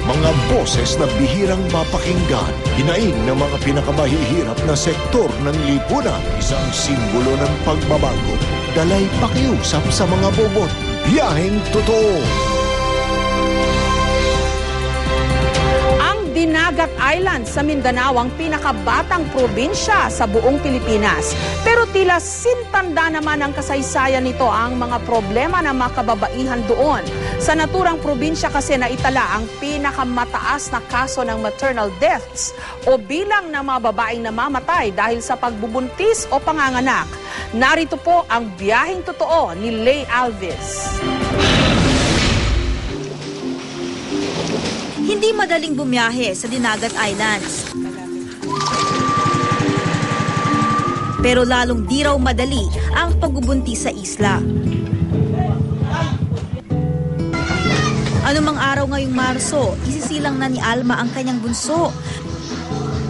Mga boses na bihirang mapakinggan, hinaing ng mga pinakamahihirap na sektor ng lipunan, isang simbolo ng pagbabago. Dalay pakiusap sa mga bobot. Biyaheng totoo. Dinagat Island sa Mindanao ang pinakabatang probinsya sa buong Pilipinas. Pero tila sintanda naman ang kasaysayan nito ang mga problema ng mga kababaihan doon. Sa naturang probinsya kasi naitala ang pinakamataas na kaso ng maternal deaths o bilang ng mga babaeng namamatay dahil sa pagbubuntis o panganganak. Narito po ang biyaheng totoo ni Lay Alves. Hindi madaling bumiyahe sa Dinagat Islands. Pero lalong di raw madali ang pagbubuntis sa isla. Anumang araw ngayong Marso, isisilang na ni Alma ang kanyang bunso.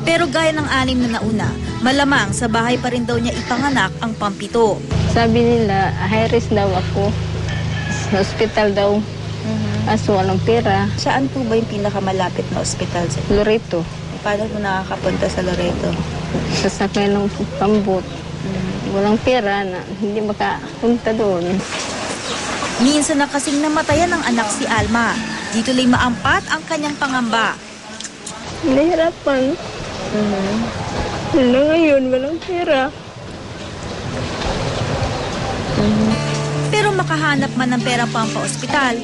Pero gaya ng 6 na nauna, malamang sa bahay pa rin daw niya ipanganak ang pampito. Sabi nila, high risk daw ako. Sa hospital daw. Kaso walang pera. Saan po ba yung pinakamalapit na ospital? Loreto. Paano mo nakakapunta sa Loreto? Sasakay ng pambot. Walang pera na hindi makapunta doon. Minsan na kasing namatayan ng anak si Alma. Dito lang maampat ang kanyang pangamba. Nahirapan. Hanggang ngayon, walang pera. Pero makahanap man ng pera pampa-ospital,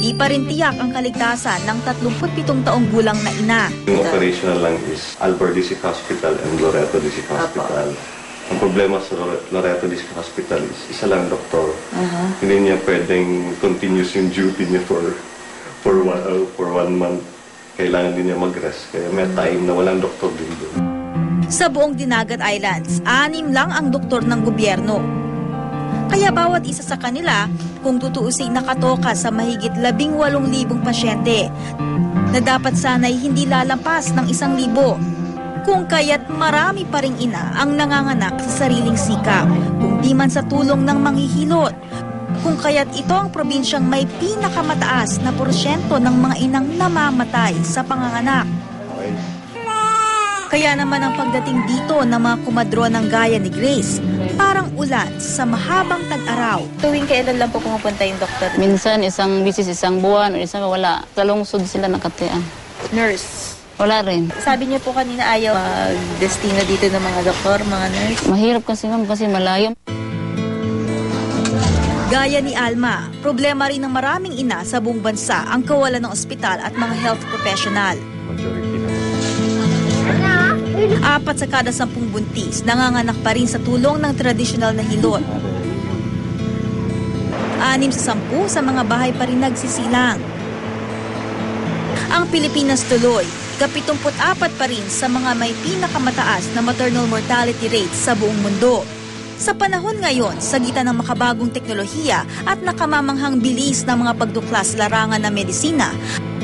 di pa rin tiyak ang kaligtasan ng 37 taong gulang na ina. Yung operational lang is Albert District Hospital and Loreto District Hospital. Ang problema sa Loreto District Hospital is isa lang doktor. Hindi niya pwedeng continuous yung duty niya for 1 month. Kailangan din niya mag-rest. Kaya may time na walang doktor din doon. Sa buong Dinagat Islands, 6 lang ang doktor ng gobyerno. Kaya bawat isa sa kanila, kung tutuusin nakatoka sa mahigit 18,000 pasyente, na dapat sana'y hindi lalampas ng 1,000. Kung kaya't marami pa ring ina ang nanganganak sa sariling sikap, kung di man sa tulong ng manghihilot. Kung kaya't ito ang probinsyang may pinakamataas na porsyento ng mga inang namamatay sa panganganak. Kaya naman ang pagdating dito ng mga kumadron ng gaya ni Grace, parang ulan sa mahabang tag-araw. Tuwing kailan lang po pumupunta yung doktor? Minsan isang bisis, isang buwan, o isang wala. Talungsod sila nakatian. Nurse. Wala rin. Sabi niyo po kanina ayaw mag-destino dito ng mga doktor, mga nurse. Mahirap kasi ma'am kasi malayo. Gaya ni Alma, problema rin ng maraming ina sa buong bansa ang kawalan ng ospital at mga health professional. 4 sa kada 10 buntis nanganganak pa rin sa tulong ng tradisyonal na hilot. 6 sa 10 sa mga bahay pa rin nagsisilang. Ang Pilipinas tuloy, 74 pa rin sa mga may pinakamataas na maternal mortality rate sa buong mundo. Sa panahon ngayon, sa gitna ng makabagong teknolohiya at nakamamanghang bilis ng mga pagduklas larangan ng medisina,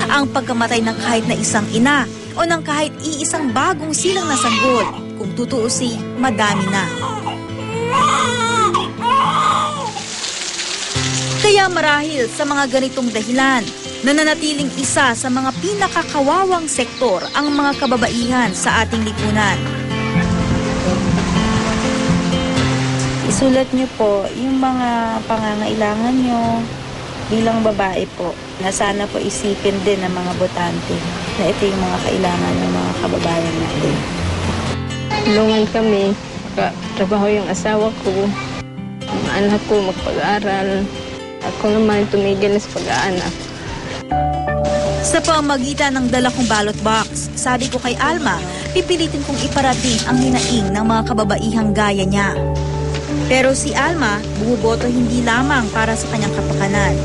ang pagkamatay ng kahit na isang ina o ng kahit iisang bagong silang na sanggol, kung tutuusin, madami na. Kaya marahil sa mga ganitong dahilan, nananatiling isa sa mga pinakakawawang sektor ang mga kababaihan sa ating lipunan. Isulat niyo po yung mga pangangailangan niyo bilang babae po, na sana po isipin din ng mga botante na ito yung mga kailangan ng mga kababayan natin. Tulungan kami, trabaho yung asawa ko, mga anak ko magpag-aral. Ako naman tumigil sa pag-aanak. Sa pamamagitan ng dala kong ballot box, sabi ko kay Alma, pipilitin kong iparating ang hinaing ng mga kababaihang gaya niya. Pero si Alma, bumuboto hindi lamang para sa kanyang kapakanan,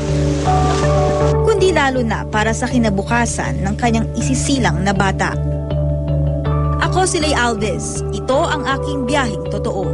kundi lalo na para sa kinabukasan ng kanyang isisilang na bata. Ako si Lay Alves. Ito ang aking biyaheng totoo.